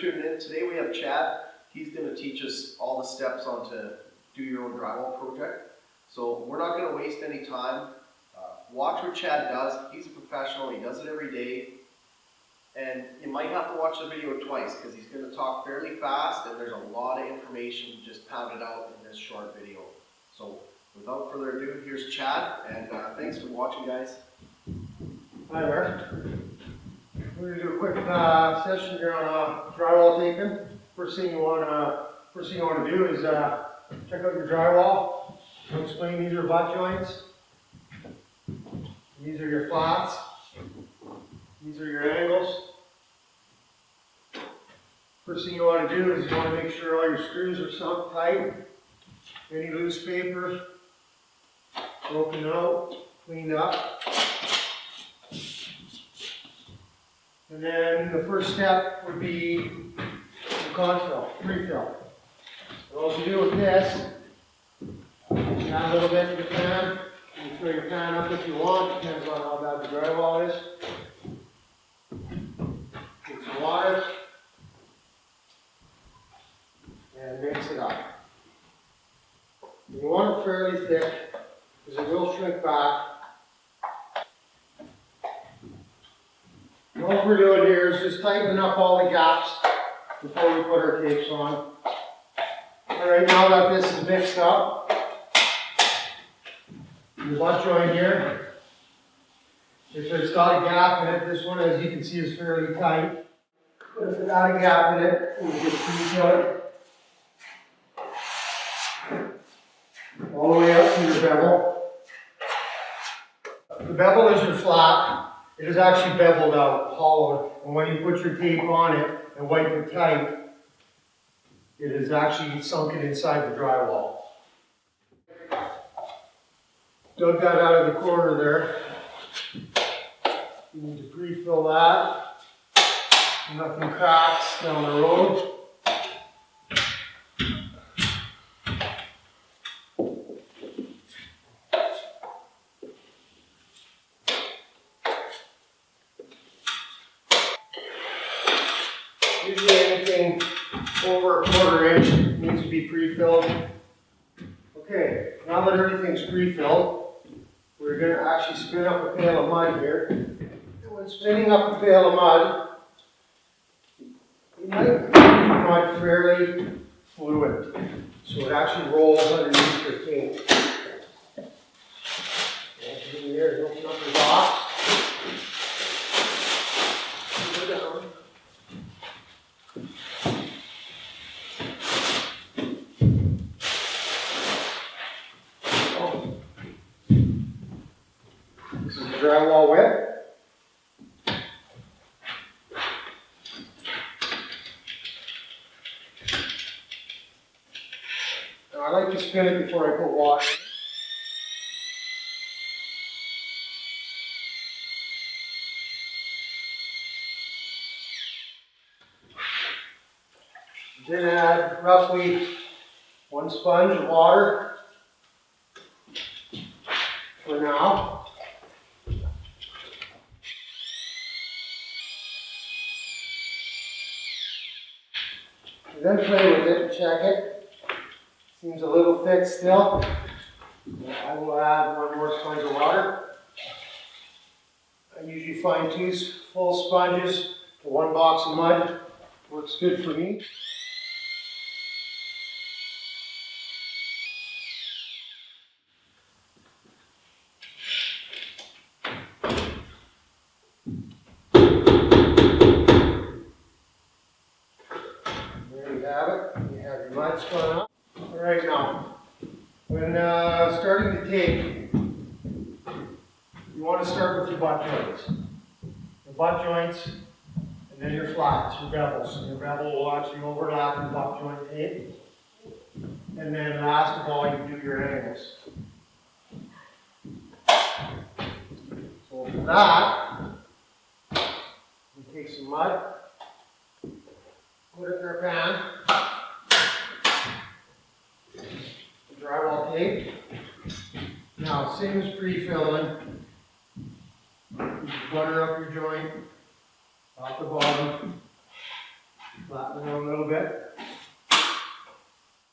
tuning in. Today we have Chad. He's going to teach us all the steps on to do your own drywall project. So we're not going to waste any time. Watch what Chad does. He's a professional. He does it every day. And you might have to watch the video twice because he's going to talk fairly fast and there's a lot of information just pounded out in this short video. So without further ado, here's Chad, and thanks for watching, guys. Hi there. We're going to do a quick session here on drywall taping. First thing you want to do is check out your drywall. I'll explain these are butt joints. These are your flats. These are your angles. First thing you want to do is you want to make sure all your screws are sunk tight. Any loose paper broken out, cleaned up. And then the first step would be the confill, refill. So what you do with this, add a little bit to the pan. You can fill your pan up if you want, depends on how bad the drywall is. Get some water and mix it up. You want it fairly thick because it will shrink back. What we're doing here is just tightening up all the gaps before we put our tapes on. Alright, now that this is mixed up, the butt joint here, if it's got a gap in it, this one, as you can see, is fairly tight. But if it got a gap in it, we just pre-fill it all the way up to your bevel. The bevel is your flat. It is actually beveled out, hollowed, and when you put your tape on it and wipe it tight, it is actually sunken inside the drywall. Dug that out of the corner there. You need to pre-fill that. Nothing cracks down the road. Usually anything over a quarter-inch needs to be pre-filled. Okay, now that everything's pre-filled, we're going to actually spin up a pail of mud here. And when spinning up a pail of mud, you might keep the mud fairly fluid, so it actually rolls underneath your tape. What you do here is open up your box. Go down. This is the drywall width. Now I like to spin it before I put water in. Then add roughly 1 sponge of water for now. Then play with it and check it. Seems a little thick still. I will add 1 more sponge of water. I usually find 2 full sponges to 1 box of mud. Works good for me. You have your mud spun up. Alright, now, when starting to tape, you want to start with your butt joints. Your butt joints, and then your flats, your bevels. And your bevel will actually overlap your butt joint tape. And then last of all, you do your angles. So for that, you take some mud, put it in our pan. Drywall tape. Now, same as pre-filling. You butter up your joint, top to bottom. Flatten it out a little bit.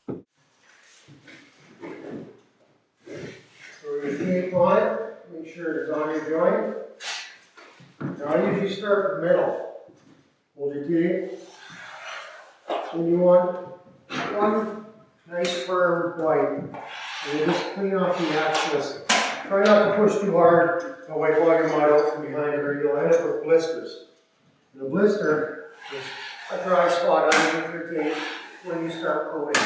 So we're going to tape on it, make sure it's on your joint. Now I usually start in the middle. Hold your tape. Then you want one nice firm white. And you just clean off the excess. Try not to push too hard, and wipe all your mud out from behind it, or you'll end up with blisters. And a blister is a dry spot underneath your tape when you start coating.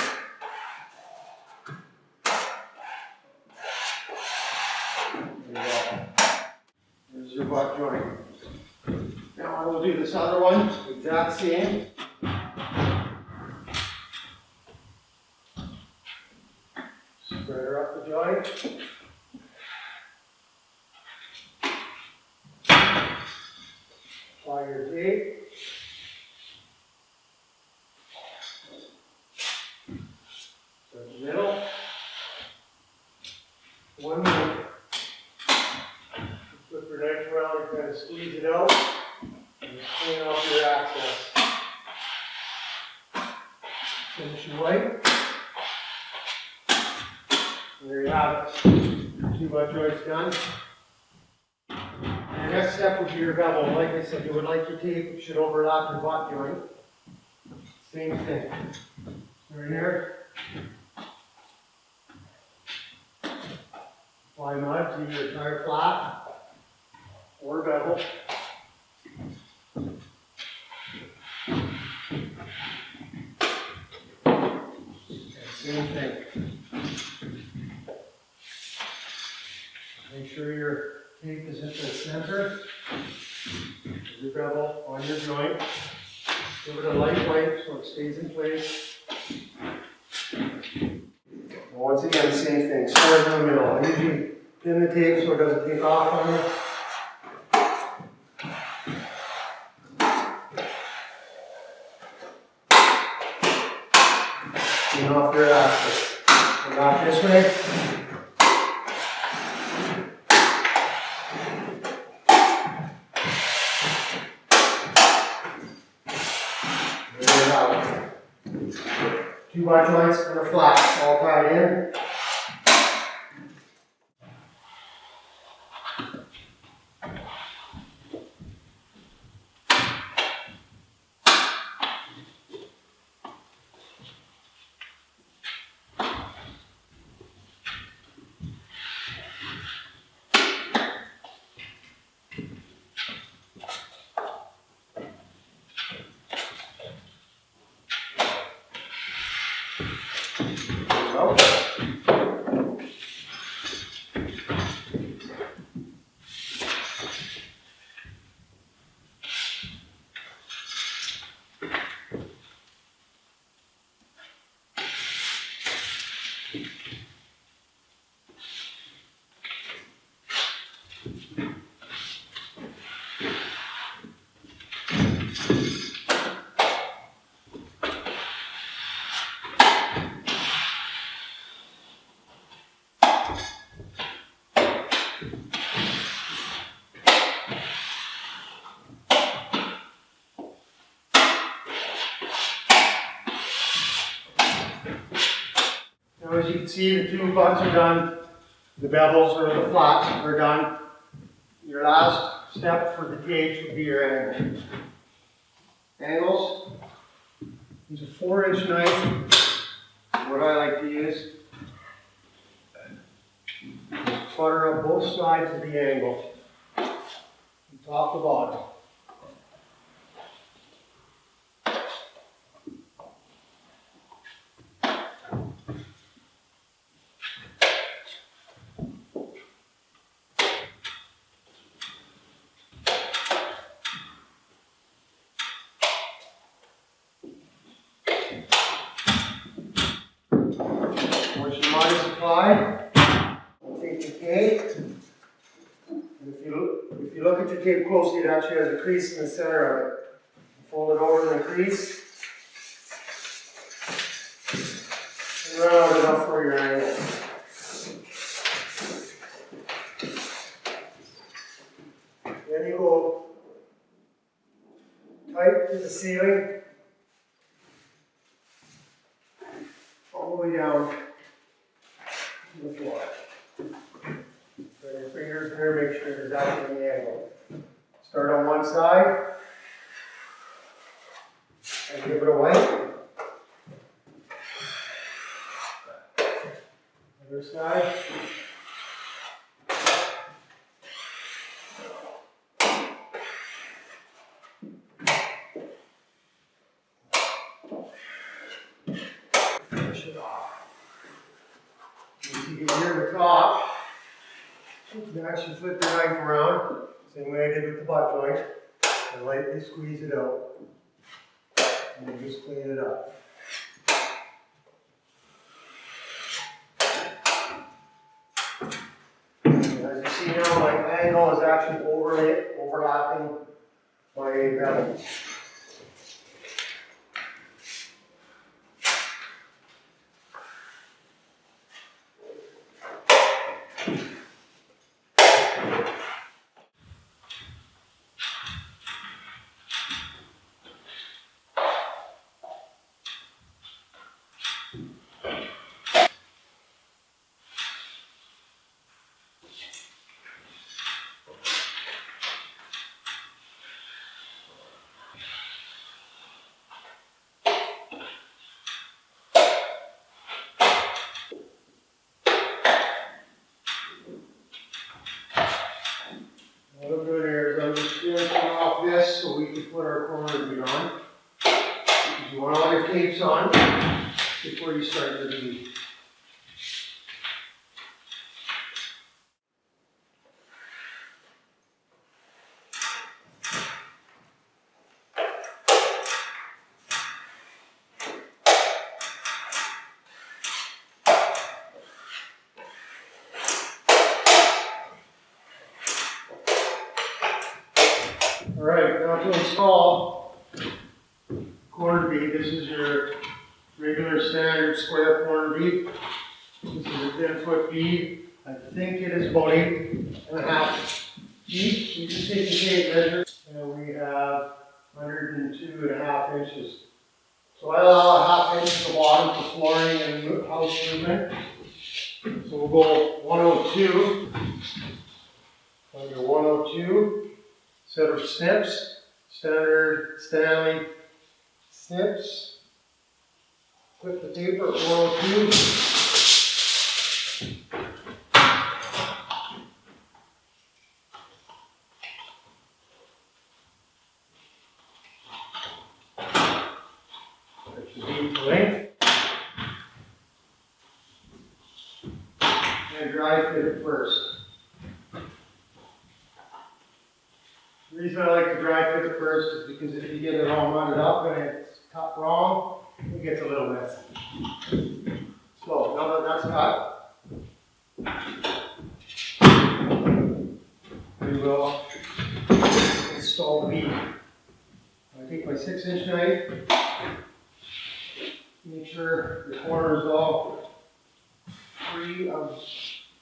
There you go. There's your butt joint. Now I will do this other one, exact same. Spread her up the joint. Apply your tape. Start in the middle. One more. Flip your knife around and kind of squeeze it out. And just clean off your access. Finish your white. And there you have it. 2 butt joints done. The next step would be your bevel. Like I said, you would like your tape, it should overlap your butt joint. Same thing. Right here. Apply mud to your entire flat or bevel. Same thing. Make sure your tape is at the center of your bevel on your joint. Give it a light wipe so it stays in place. Once again, same thing. Start in the middle. I usually pin the tape so it doesn't take off on you. Clean off your axis. Come back this way. There you have it. 2 butt joints and a flat all tied in. As you can see, the 2 butts are done, the bevels or the flats are done. Your last step for the tapes would be your angles. Angles, use a 4-inch knife, what I like to use. Just butter up both sides of the angle, from top to bottom. Once your mud is applied, we'll take your tape, and if you look at your tape closely, it actually has a crease in the center of it. Fold it over in the crease, and run out enough for your angle. Then you go tight to the ceiling, all the way down to the floor. Bring your fingers there, make sure you're exactly in the angle. Start on one side, and give it a wipe. Other side. Finish it off. Once you get near the top, you can actually flip the knife around, same way I did with the butt joint, and lightly squeeze it out. And then just clean it up. And as you see now, my angle is actually overlapping my bevel. What I'm doing here is I'm just finishing off this so we can put our corner bead on. Because you want all your tapes on before you start your bead. Alright, now to install corner bead, this is your regular standard square corner bead. This is a 10-foot bead. I think it is about 8.5 feet. You just take the tape measure, and we have 102.5 inches. So I allow a 1/2 inch at the bottom for flooring and house movement. So we'll go 102. Under 102. Set of snips, standard Stanley snips. Clip the taper at 102. That's your bead length. And dry fit it first. The reason I like to dry fit it first is because if you get it all mudded up and it's cut wrong, it gets a little messy. So now that that's cut, we will install the bead. I take my 6-inch knife, make sure the corner is all free of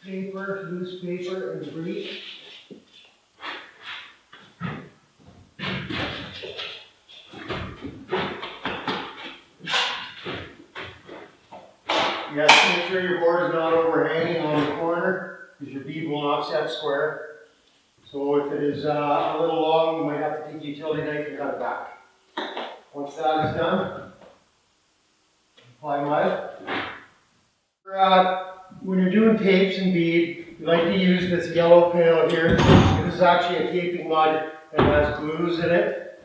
paper, loose paper, and debris. You have to make sure your board is not overhanging on the corner because your bead will not set square. So if it is a little long, you might have to take a utility knife and cut it back. Once that is done, apply mud. When you're doing tapes and bead, you like to use this yellow pail here. This is actually a taping mud and has glues in it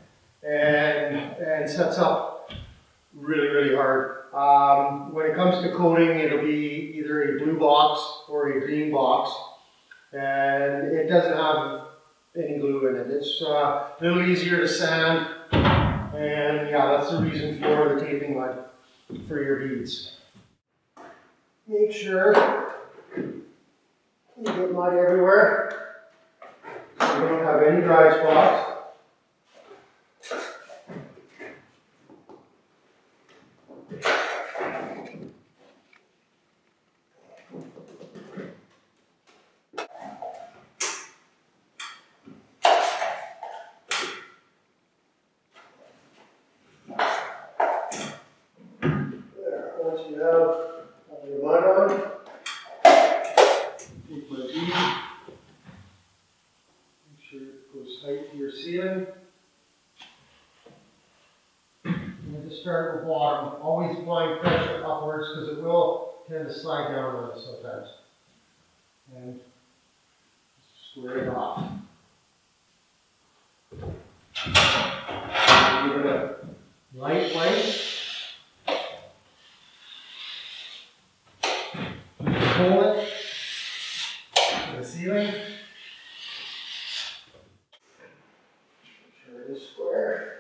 and sets up really, really hard. When it comes to coating, it'll be either a blue box or a green box, and it doesn't have any glue in it. It's a little easier to sand, and yeah, that's the reason for the taping mud for your beads. Make sure you get mud everywhere, so you don't have any dry spots. once you have your mud on, take my bead, make sure it goes tight to your ceiling. And just start at the bottom, always applying pressure upwards because it will tend to slide down on us sometimes. And square it off. Give it a light white. Pull it to the ceiling. Make sure it is square.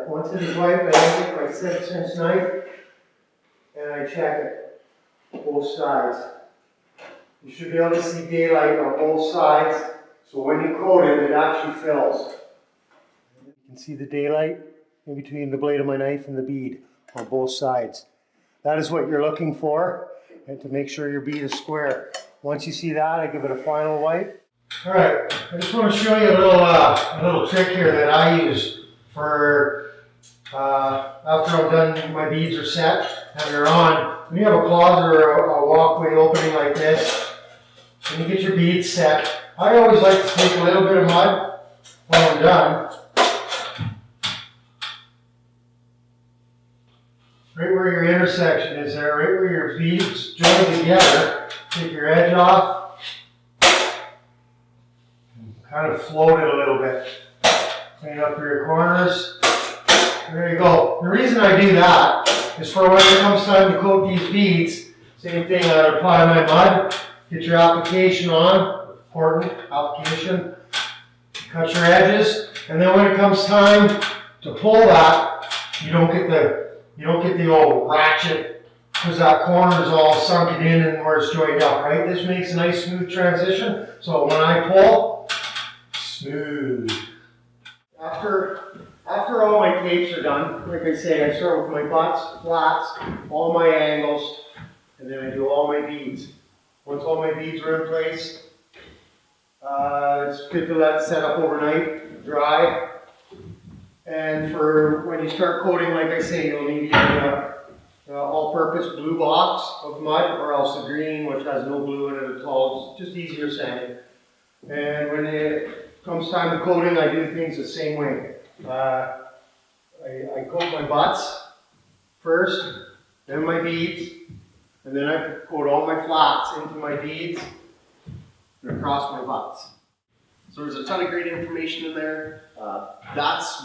Once it is white, I take my 6-inch knife and I check it, both sides. You should be able to see daylight on both sides, so when you coat it, it actually fills. You can see the daylight in between the blade of my knife and the bead on both sides. That is what you're looking for, and to make sure your bead is square. Once you see that, I give it a final wipe. All right, I just want to show you a little trick here that I use for after I'm done, my beads are set and they're on. When you have a closet or a walkway opening like this, when you get your beads set, I always like to take a little bit of mud when I'm done. Right where your intersection is there, right where your beads join together, take your edge off and kind of float it a little bit. Clean up your corners. There you go. The reason I do that is for when it comes time to coat these beads, same thing, I apply my mud, get your application on, important application, cut your edges, and then when it comes time to pull that, you don't get the old ratchet, because that corner is all sunken in and where it's joined up, right? This makes a nice smooth transition, so when I pull, smooth. After all my tapes are done, like I say, I start with my butts, flats, all my angles, and then I do all my beads. Once all my beads are in place, it's good to let it set up overnight, dry. And for when you start coating, like I say, you'll need either an all-purpose blue box of mud or else a green, which has no glue in it at all. It's just easier sanding. And when it comes time to coating, I do things the same way. I coat my butts first, then my beads, and then I coat all my flats into my beads and across my butts. So there's a ton of great information in there. That's,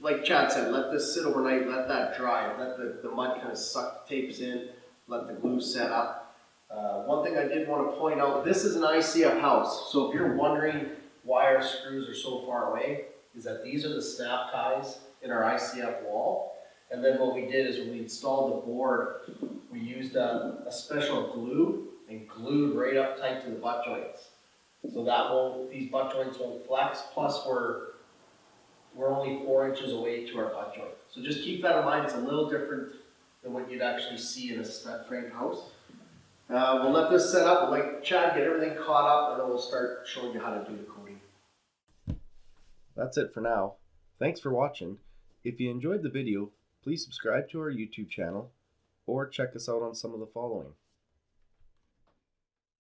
like Chad said, let this sit overnight, let that dry, let the mud kind of suck the tapes in, let the glue set up. One thing I did want to point out, this is an ICF house, so if you're wondering why our screws are so far away, is that these are the snap ties in our ICF wall. And then what we did is when we installed the board, we used a special glue and glued right up tight to the butt joints. So that these butt joints won't flex, plus we're only 4 inches away to our butt joint. So just keep that in mind, it's a little different than what you'd actually see in a stud frame house. We'll let this set up, we'll let Chad get everything caught up, and then we'll start showing you how to do the coating. That's it for now. Thanks for watching. If you enjoyed the video, please subscribe to our YouTube channel or check us out on some of the following.